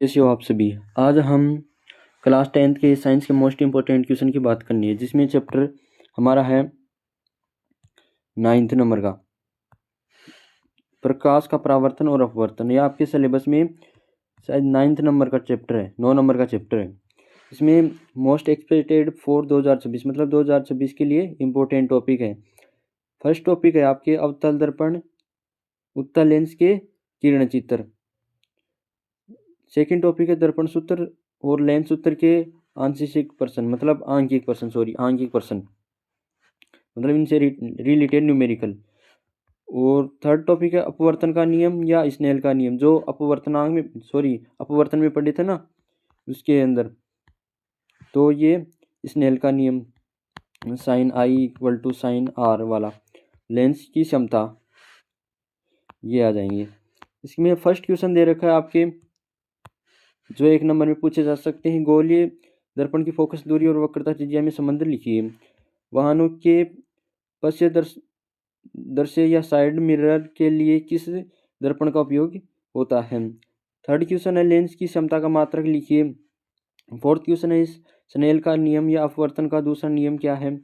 कैसे हो आप सभी। आज हम क्लास 10th के साइंस के मोस्ट इम्पोर्टेंट क्वेश्चन की बात करनी है, जिसमें चैप्टर हमारा है 9th नंबर का प्रकाश का परावर्तन और अपवर्तन। यह आपके सिलेबस में शायद 9th नंबर का चैप्टर है, 9 नंबर का चैप्टर है। इसमें मोस्ट एक्सपेक्टेड फॉर 2026 मतलब 2026 के लिए इम्पोर्टेंट टॉपिक है। फर्स्ट टॉपिक है आपके अवतल दर्पण, उत्तल लेंस के किरण चित्र। सेकेंड टॉपिक है दर्पण सूत्र और लेंस सूत्र के आंशिक पर्सन मतलब आंकिक पर्सन मतलब इनसे रिलेटेड न्यूमेरिकल। और थर्ड टॉपिक है अपवर्तन का नियम या स्नेल का नियम, जो अपवर्तन में पढ़े थे ना उसके अंदर। तो ये स्नेल का नियम sine i equal to sine r वाला, लेंस की क्षमता, ये आ जाएंगे। इसमें फर्स्ट क्वेश्चन दे रखा है आपके, जो 1 नंबर में पूछे जा सकते हैं। गोलीय दर्पण की फोकस दूरी और वक्रता त्रिज्या में संबंध लिखिए। वाहनों के पश्य दृश्य या साइड मिरर के लिए किस दर्पण का उपयोग होता है। थर्ड क्वेश्चन है लेंस की क्षमता का मात्रक लिखिए। फोर्थ क्वेश्चन है स्नेल का नियम या अपवर्तन का दूसरा नियम क्या है।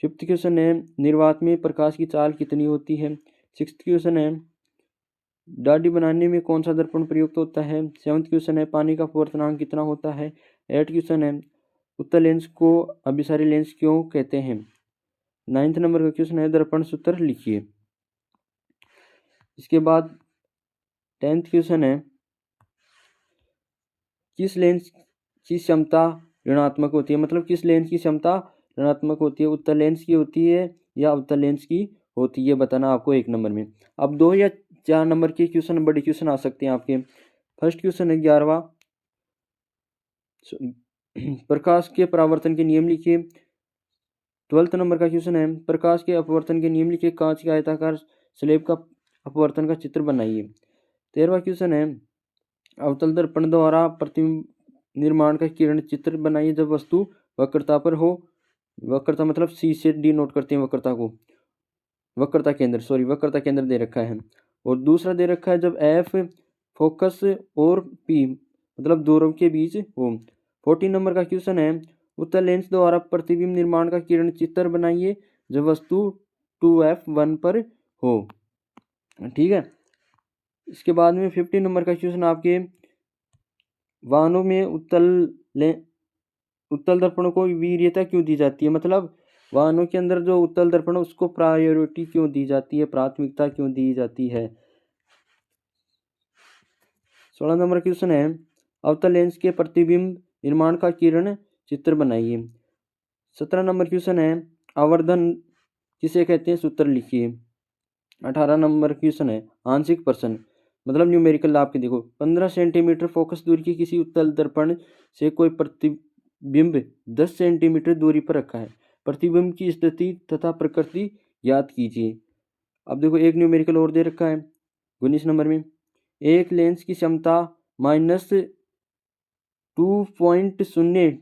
फिफ्थ क्वेश्चन है निर्वात में प्रकाश की चाल कितनी होती है। सिक्स्थ क्वेश्चन है दाढ़ी बनाने में कौन सा दर्पण प्रयुक्त होता है। सेवंथ क्वेश्चन है पानी का अपवर्तनांक कितना होता है। एट क्वेश्चन है उत्तल लेंस को अभिसारी लेंस क्यों कहते हैं। 9th नंबर का क्वेश्चन है दर्पण सूत्र लिखिए। इसके बाद 10th क्वेश्चन है किस लेंस की क्षमता ऋणात्मक होती है, मतलब किस लेंस की क्षमता ऋणात्मक होती है, उत्तल लेंस की होती है या अवतल लेंस की होती है, बताना आपको 1 नंबर में। अब 2 या 4 नंबर के क्वेश्चन बड़े क्वेश्चन आ सकते हैं आपके। फर्स्ट क्वेश्चन है 11वां प्रकाश के परावर्तन के नियम लिखिए। 12th नंबर का क्वेश्चन है प्रकाश के अपवर्तन के नियम लिखिए। कांच के आयताकार स्लेब का अपवर्तन का चित्र बनाइए। 13वां क्वेश्चन है अवतल दर्पण द्वारा प्रतिबिंब निर्माण का किरण चित्र बनाइए जब वस्तु वक्रता पर हो। वक्रता मतलब सी से डी नोट करते हैं वक्रता को, वक्रता केंद्र दे रखा है। और दूसरा दे रखा है जब एफ फोकस और पी मतलब दूरों के बीच हो। 14 नंबर का क्वेश्चन है उत्तल लेंस द्वारा प्रतिबिंब निर्माण का किरण चित्र बनाइए जब वस्तु 2f1 पर हो। ठीक है। इसके बाद में 15 नंबर का क्वेश्चन आपके वाहनों में उत्तल दर्पणों को वीर्यता क्यों दी जाती है, मतलब वाहनों के अंदर जो उत्तल दर्पण उसको प्रायोरिटी क्यों दी जाती है, प्राथमिकता क्यों दी जाती है। 16 नंबर क्वेश्चन है अवतल लेंस के प्रतिबिंब निर्माण का किरण चित्र बनाइए। 17 नंबर क्वेश्चन है आवर्धन किसे कहते हैं, सूत्र लिखिए। 18 नंबर क्वेश्चन है आंशिक पर्सन मतलब न्यूमेरिकल आपके देखो 15 सेंटीमीटर फोकस दूरी की किसी उत्तल दर्पण से कोई प्रतिबिंब 10 सेंटीमीटर दूरी पर रखा है। प्रतिबिंब की स्थिति तथा प्रकृति याद कीजिए। अब देखो एक न्यूमेरिकल और दे रखा है 19 नंबर में, एक लेंस की क्षमता -2.0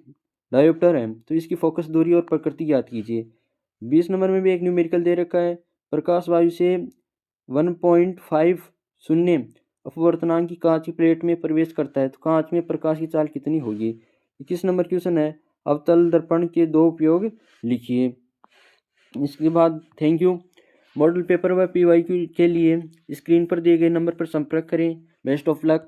डायोप्टर है तो इसकी फोकस दूरी और प्रकृति याद कीजिए। 20 नंबर में भी एक न्यूमेरिकल दे रखा है प्रकाश वायु से 1.50 अपवर्तनांक की कांच की प्लेट में प्रवेश करता है तो कांच में प्रकाश की चाल कितनी होगी। 21 नंबर क्वेश्चन है अवतल दर्पण के 2 उपयोग लिखिए। इसके बाद थैंक यू। मॉडल पेपर व PYQ के लिए स्क्रीन पर दिए गए नंबर पर संपर्क करें। Best of luck.